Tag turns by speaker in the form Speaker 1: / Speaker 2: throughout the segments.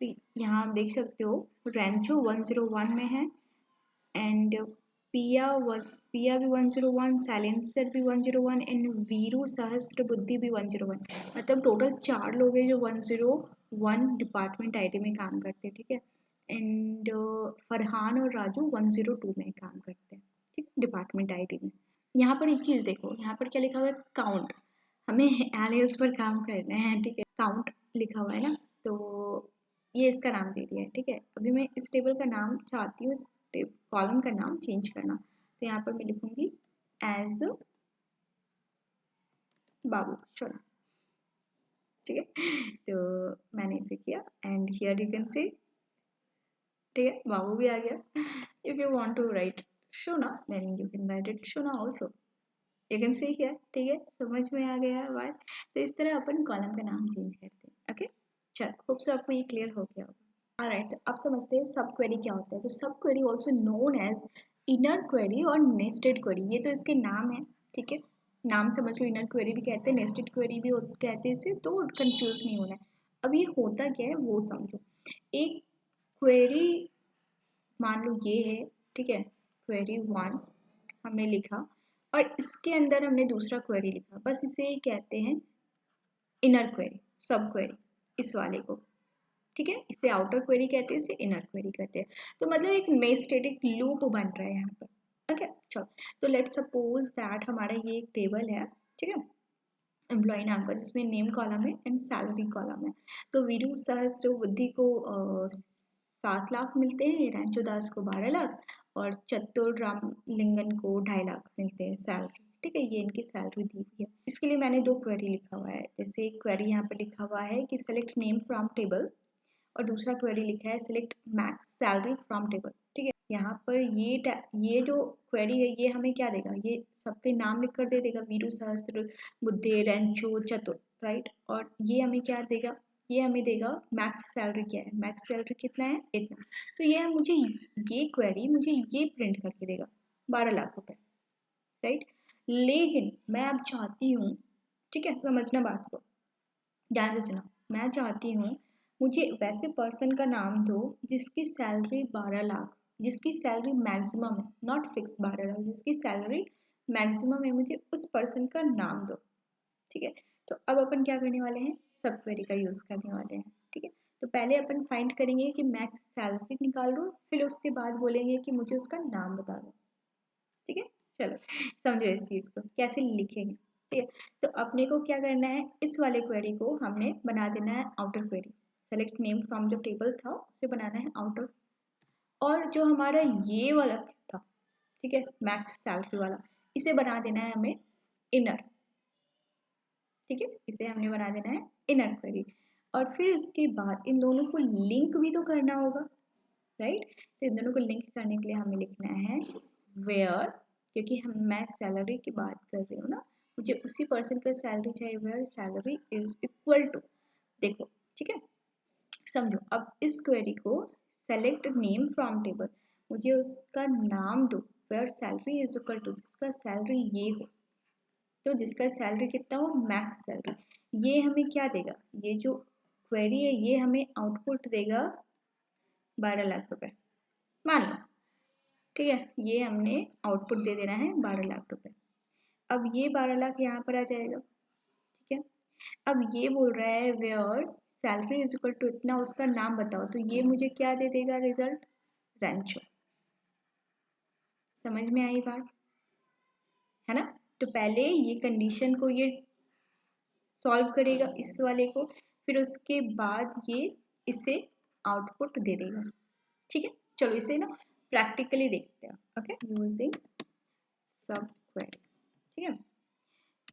Speaker 1: तो यहाँ आप देख सकते हो रेंचो 101 में है एंड पिया भी 101, साइलेंसर भी 101 एंड वीरू सहस्त्र बुद्धि भी 101। मतलब टोटल 4 लोग हैं जो 101 डिपार्टमेंट आईटी में काम करते हैं, ठीक है। एंड फरहान और राजू 102 में काम करते हैं, ठीक है, डिपार्टमेंट आईटी में। यहाँ पर एक चीज़ देखो, यहाँ पर क्या लिखा हुआ है, काउंट। हमें एलियस पर काम करना है, ठीक है, काउंट लिखा हुआ है ना, तो ये इसका नाम दे दिया है, ठीक है। अभी मैं इस टेबल का नाम चाहती हूँ, इस कॉलम का नाम चेंज करना, तो यहाँ पर मैं लिखूंगी एज बाबू चलो, ठीक है। तो मैंने इसे किया and here you can see, ठीक है, बाबू भी आ गया। If you want to write Shona then you can write it Shona also, you can see here, ठीक है, समझ में आ गया बात। तो इस तरह अपन कॉलम का नाम चेंज करते हैं, ओके। चलो, होप सो आपको ये क्लियर हो गया होगा। ऑलराइट, अब समझते हैं सब क्वेरी क्या होता है। तो sub query also known as inner query और नेस्टेड क्वेरी, ये तो इसके नाम है, ठीक है, नाम समझ लो। इनर क्वेरी भी कहते हैं, नेस्टेड क्वेरी भी कहते हैं इसे, तो कंफ्यूज नहीं होना है। अब ये होता क्या है वो समझो। एक क्वेरी मान लो ये है, ठीक है, क्वेरी 1 हमने लिखा और इसके अंदर हमने दूसरा क्वेरी लिखा, बस इसे कहते हैं इनर क्वेरी, सब क्वेरी इस वाले को, ठीक है। इसे आउटर क्वेरी कहते हैं, इसे इनर क्वेरी कहते हैं। तो मतलब एक नेस्टेटिक लूप बन रहा है यहाँ पर, ओके। चलो, तो लेट्स सपोज दैट हमारा ये एक टेबल है, ठीक है, एम्प्लॉय नाम का, जिसमें नेम कॉलम है एंड सैलरी कॉलम है। तो वीरू सहस्त्र बुद्धि को 7 लाख मिलते हैं, रैंचो दास को 12 लाख और चतुर रामलिंगन को 2.5 लाख मिलते हैं सैलरी, ठीक है। ये इनकी सैलरी दी हुई है। इसके लिए मैंने 2 क्वेरी लिखा हुआ है। जैसे एक क्वेरी यहाँ पर लिखा हुआ है कि सेलेक्ट नेम फ्रॉम टेबल और दूसरा क्वेरी लिखा है select max salary from table, ठीक है। यहाँ पर ये जो क्वेरी है ये हमें क्या देगा, ये सबके नाम लिख कर दे देगा, वीरू सहस्त्र बुद्धे रेंचो चतुर, राइट। और ये हमें क्या देगा, ये हमें देगा मैक्स सैलरी क्या है, मैक्स सैलरी कितना है, इतना। तो ये मुझे ये क्वेरी मुझे ये प्रिंट करके देगा 12 लाख रुपए, राइट। लेकिन मैं अब चाहती हूँ, ठीक है, समझना बात को, ध्यान से सुनो, मैं चाहती हूँ मुझे वैसे पर्सन का नाम दो जिसकी सैलरी 12 लाख, जिसकी सैलरी मैक्सिमम है, नॉट फिक्स 12 लाख, जिसकी सैलरी मैक्सिमम है, मुझे उस पर्सन का नाम दो, ठीक है। तो अब अपन क्या करने वाले हैं, सब क्वेरी का यूज़ करने वाले हैं, ठीक है। तो पहले अपन फाइंड करेंगे कि मैक्स सैलरी निकाल दो, फिर उसके बाद बोलेंगे कि मुझे उसका नाम बता दो, ठीक है। चलो, समझो इस चीज़ को कैसे लिखेंगे, ठीक है। तो अपने को क्या करना है, इस वाले क्वेरी को हमने बना देना है outer query. Select name from जो टेबल था उसे बनाना है आउटर, और जो हमारा ये वाला था, ठीक है, मैक्स सैलरी वाला, इसे बना देना है हमें इनर, ठीक है, इसे हमने बना देना है इनर क्वेरी। और फिर उसके बाद इन दोनों को लिंक भी तो करना होगा, राइट। तो इन दोनों को लिंक करने के लिए हमें लिखना है वेयर, क्योंकि मैं सैलरी की बात कर रही हूँ ना, मुझे उसी पर्सन का सैलरी चाहिए, where salary is equal to, देखो, ठीक है, समझो। अब इस क्वेरी को सेलेक्ट नेम फ्रॉम टेबल, मुझे उसका नाम दो where salary is equal to, जिसका सैलरी ये हो, तो जिसका सैलरी कितना हो, मैक्स सैलरी। ये हमें क्या देगा, ये जो क्वेरी है ये हमें आउटपुट देगा 12 लाख रुपए, मान लो, ठीक है। ये हमने आउटपुट दे देना है 12 लाख रुपए। अब ये 12 लाख यहाँ पर आ जाएगा, ठीक है। अब ये बोल रहा है where salary is equal to इतना, उसका नाम बताओ, तो ये मुझे क्या दे देगा रिजल्ट, रेंचो। समझ में आई बात, है ना। तो पहले ये कंडीशन को ये सॉल्व करेगा इस वाले को, फिर उसके बाद ये इसे आउटपुट दे देगा, ठीक है। चलो इसे ना प्रैक्टिकली देखते हैं, ओके, यूजिंग सब क्वेरी, ठीक है।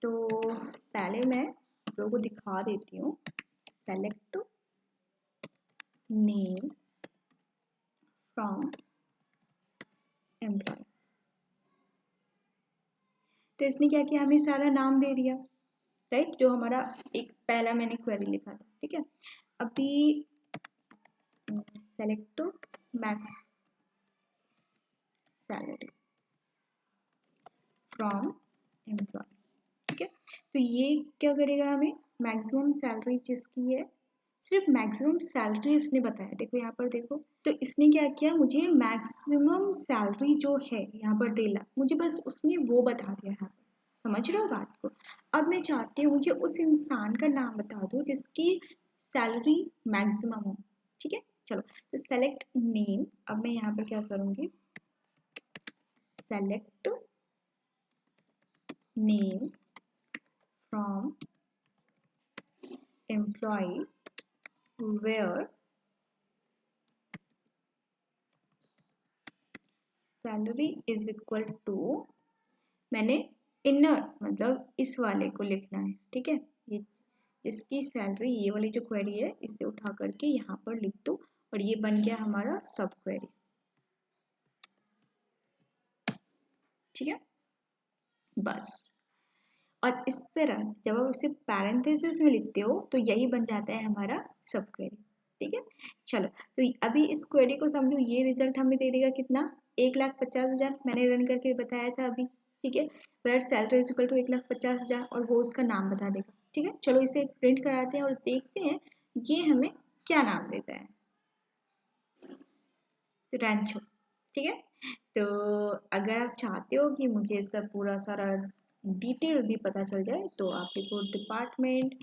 Speaker 1: तो पहले मैं आप लोगों को दिखा देती हूँ, सेलेक्ट नेम फ्रॉम एम्प्लॉय। तो इसने क्या किया, हमें सारा नाम दे दिया, राइट, जो हमारा एक पहला मैंने क्वेरी लिखा था, ठीक है। अभी select max salary from employ, ठीक है। तो ये क्या करेगा, हमें मैक्सिमम सैलरी जिसकी है सिर्फ मैक्सिमम सैलरी इसने बताया, देखो यहाँ पर देखो, तो इसने क्या किया, मुझे मैक्सिमम सैलरी जो है यहाँ पर 1.5 लाख, मुझे बस उसने वो बता दिया यहाँ पर। समझ रहे हो बात को? अब मैं चाहती हूँ मुझे उस इंसान का नाम बता दो जिसकी सैलरी मैक्सिमम हो। ठीक है, चलो तो सेलेक्ट नेम। अब मैं यहाँ पर क्या करूँगी, select name from employee where salary is equal to, मैंने इनर मतलब इस वाले को लिखना है। ठीक है, ये इसकी सैलरी, ये वाली जो क्वेरी है इसे उठा करके यहाँ पर लिख दो और ये बन गया हमारा सब क्वेरी। ठीक है, बस। और इस तरह जब आप इसे पैरेंथेसिस में लिखते हो तो यही बन जाता है हमारा सब क्वेरी। ठीक है, चलो तो अभी इस क्वेरी को समझो, ये रिजल्ट हमें दे देगा कितना, 1,50,000 मैंने रन करके बताया था अभी। ठीक है, where salary is equal to 1,50,000 और वो उसका नाम बता देगा। ठीक है, चलो इसे प्रिंट कराते हैं और देखते हैं ये हमें क्या नाम देता है। रैंचो। ठीक है, तो अगर आप चाहते हो कि मुझे इसका पूरा सारा डिटेल भी पता चल जाए तो आप देखो डिपार्टमेंट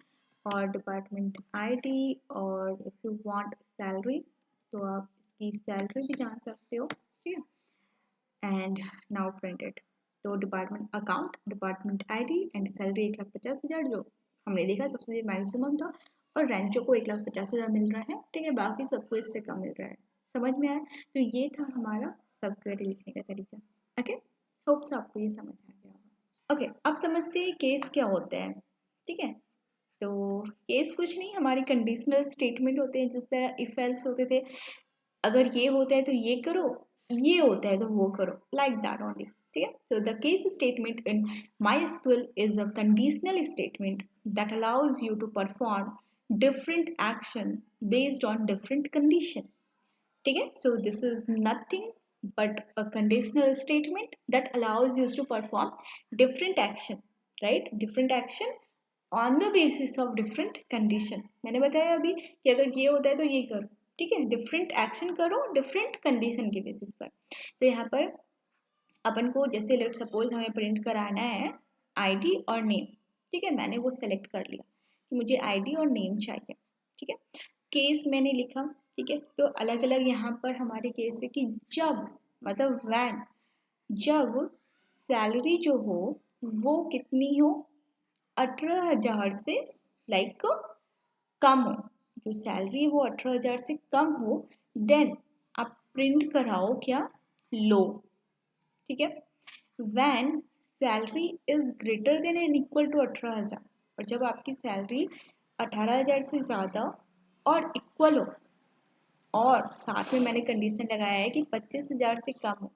Speaker 1: और डिपार्टमेंट आईडी, और इफ़ यू वांट सैलरी तो आप इसकी सैलरी भी जान सकते हो। ठीक है, एंड नाउ प्रिंटेड, तो department account, department ID and salary 1,50,000 जो हमने देखा सबसे मैक्सिमम था, और रेंचो को 1,50,000 मिल रहा है। ठीक है, बाकी सबको इससे कम मिल रहा है। समझ में आया? तो ये था हमारा सब क्वेरी लिखने का तरीका। ओके, होप्स आपको ये समझ आ गया होगा। ओके, अब समझते हैं केस क्या होता है। ठीक है, तो केस कुछ नहीं, हमारी कंडीशनल स्टेटमेंट होते हैं, जिस तरह इफ एल्स होते थे, अगर ये होता है तो ये करो, ये होता है तो वो करो, लाइक दैट ओनली। ठीक है, so the case statement in MySQL is a conditional statement that allows you to perform different action based on different condition. ठीक है, so this is nothing but a conditional statement that allows you to perform different action, right? Different action on the basis of different condition. मैंने बताया अभी कि अगर ये होता है तो ये करो। ठीक है, डिफरेंट एक्शन करो डिफरेंट कंडीशन के बेसिस पर। तो यहाँ पर अपन को जैसे लेट सपोज हमें प्रिंट कराना है आईडी और नेम। ठीक है, मैंने वो सेलेक्ट कर लिया कि मुझे आईडी और नेम चाहिए। ठीक है, केस मैंने लिखा। ठीक है, तो अलग अलग यहाँ पर हमारे केस है कि जब मतलब व्हेन, जब सैलरी जो हो वो कितनी हो, 18,000 से लाइक कम हो, जो सैलरी है वो 18,000 से कम हो, देन आप प्रिंट कराओ क्या, लो। ठीक है, when salary is greater than and equal to 18,000, और जब आपकी सैलरी 18,000 से ज़्यादा और इक्वल हो, और साथ में मैंने कंडीशन लगाया है कि 25,000 से कम हो,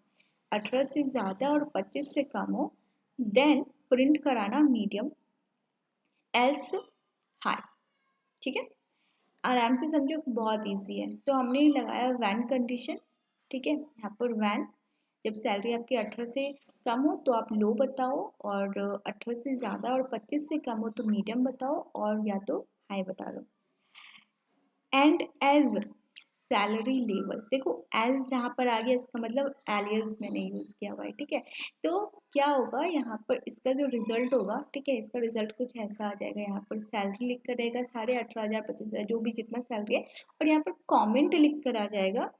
Speaker 1: 18 से ज़्यादा और 25 से कम हो, देन प्रिंट कराना मीडियम एल्स हाई। ठीक है, आराम से समझो, बहुत इजी है। तो हमने लगाया वैन कंडीशन। ठीक है, यहाँ पर वैन, जब सैलरी आपकी 18 से कम हो तो आप लो बताओ, और 18 से ज़्यादा और 25 से कम हो तो मीडियम बताओ, और या तो हाई बता दो। एंड एज सैलरी लेवल, देखो एज जहाँ पर आ गया इसका मतलब एलियस मैंने यूज़ किया हुआ है। ठीक है, तो क्या होगा यहाँ पर इसका जो रिजल्ट होगा, ठीक है, इसका रिजल्ट कुछ ऐसा आ जाएगा। यहाँ पर सैलरी लिख कर रहेगा 18,500 25,000 जो भी जितना सैलरी है, और यहाँ पर कमेंट लिख कर आ जाएगा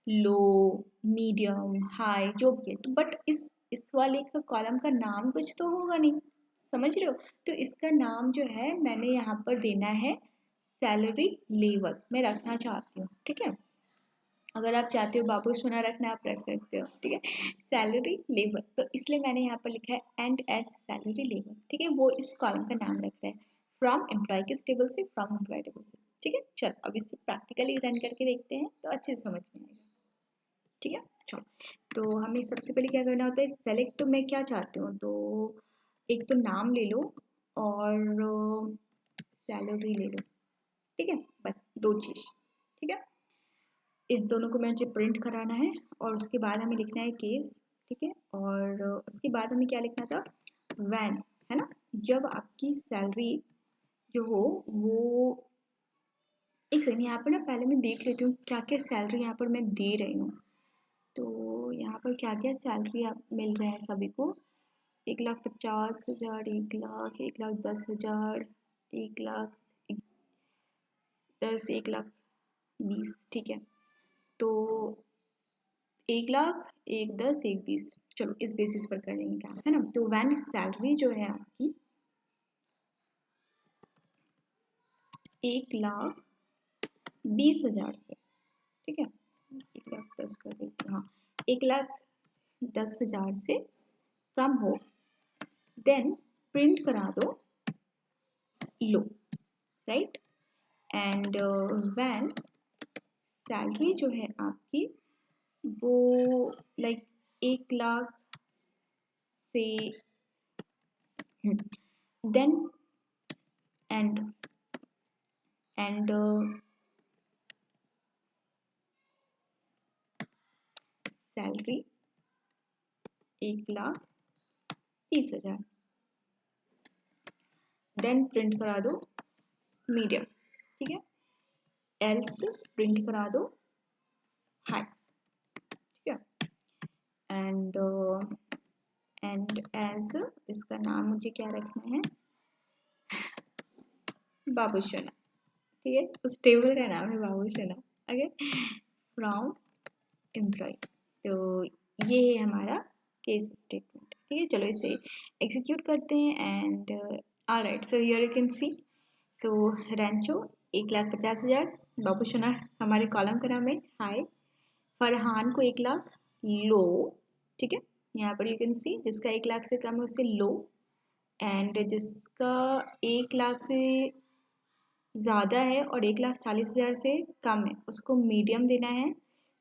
Speaker 1: लो, मीडियम, हाई, जो भी है। तो बट इस वाले का कॉलम का नाम कुछ तो होगा नहीं, समझ रहे हो? तो इसका नाम जो है मैंने यहाँ पर देना है सैलरी लेवल, मैं रखना चाहती हूँ। ठीक है, अगर आप चाहते हो बाबू सोना रखना आप रख सकते हो। ठीक है, सैलरी लेवल, तो इसलिए मैंने यहाँ पर लिखा है एंड एज सैलरी लेवल। ठीक है, वो इस कॉलम का नाम रखता है, फ्रॉम एम्प्लॉय किस टेबल से, फ्रॉम एम्प्लॉय टेबल से। ठीक है, चलो अब इससे प्रैक्टिकली रन करके देखते हैं तो अच्छे से समझ में आएगा। ठीक है, चलो तो हमें सबसे पहले क्या करना होता है, सेलेक्ट, तो मैं क्या चाहती हूँ, तो एक तो नाम ले लो और सैलरी ले लो। ठीक है, बस दो चीज़। ठीक है, इस दोनों को मुझे प्रिंट कराना है, और उसके बाद हमें लिखना है केस। ठीक है, और उसके बाद हमें क्या लिखना था, वैन, है ना, जब आपकी सैलरी जो हो वो एक सेकंड, यहाँ पर ना पहले मैं देख लेती हूँ क्या क्या सैलरी यहाँ पर मैं दे रही हूँ। तो यहाँ पर क्या क्या सैलरी आप मिल रहा है सभी को। 1,50,000, 1,00,000, 1,10,000, 1,00,000, 10, 1,20,000, ठीक है। तो 1,00,000, 1,10,000, 1,20,000, चलो इस बेसिस पर कर लेंगे क्या, है ना। तो वैन सैलरी जो है आपकी 1,20,000 से, ठीक है। 1,10,000 कर देते हैं, हाँ, 1,10,000 से कम हो, देन प्रिंट करा दो लो, राइट। एंड व्हेन सैलरी जो है आपकी वो लाइक 1,00,000 से then and salary 1,30,000, then print करा दो मीडियम, ठीक है। एल्स प्रिंट करा दो हाई, ठीक है। एंड एज इसका नाम मुझे क्या रखना है, बाबूशना, ठीक है। उस टेबल का नाम है बाबूशना, ओके। फ्रॉम एम्प्लॉय, तो ये है हमारा केस स्टेटमेंट, ठीक है। चलो इसे एग्जीक्यूट करते हैं and alright, so here you can see, so Rancho 1,50,000, बाबूशना हमारे कॉलम का नाम है हाई, फरहान को 1,00,000 लो, ठीक है। यहाँ पर यू कैन सी जिसका 1,00,000 से कम है उससे लो, एंड जिसका 1,00,000 से ज़्यादा है और 1,40,000 से कम है उसको मीडियम देना है।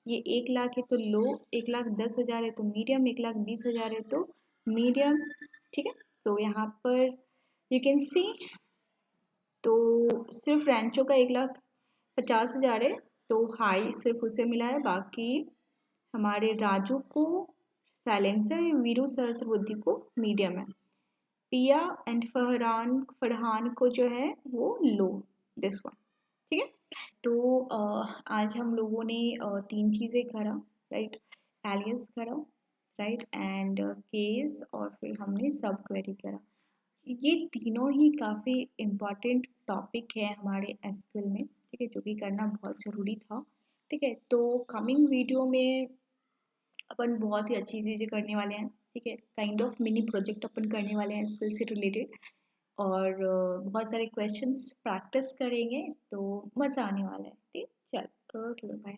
Speaker 1: ये 1,00,000 है तो लो, 1,10,000 है तो मीडियम, 1,20,000 है तो मीडियम, ठीक है। तो यहाँ पर यू कैन सी, तो सिर्फ रेंचो का 1,50,000 है तो हाई सिर्फ उसे मिला है, बाकी हमारे राजू को साइलेंसर, वीरू सहस्त्रबुद्धि को मीडियम है, पिया एंड फरहान को जो है वो लो, दिस वन, ठीक है। तो आज हम लोगों ने 3 चीज़ें करा, राइट। एलियस करा, राइट, एंड केस, और फिर हमने सब क्वेरी करा। ये तीनों ही काफ़ी इम्पॉर्टेंट टॉपिक है हमारे एसक्यूएल में, ठीक है, जो कि करना बहुत ज़रूरी था, ठीक है। तो कमिंग वीडियो में अपन बहुत ही अच्छी चीज़ें करने वाले हैं, ठीक है। काइंड ऑफ मिनी प्रोजेक्ट अपन करने वाले हैं एसक्यूएल से रिलेटेड, और बहुत सारे क्वेश्चंस प्रैक्टिस करेंगे तो मज़ा आने वाला है, ठीक है। चल, ओके, बाय।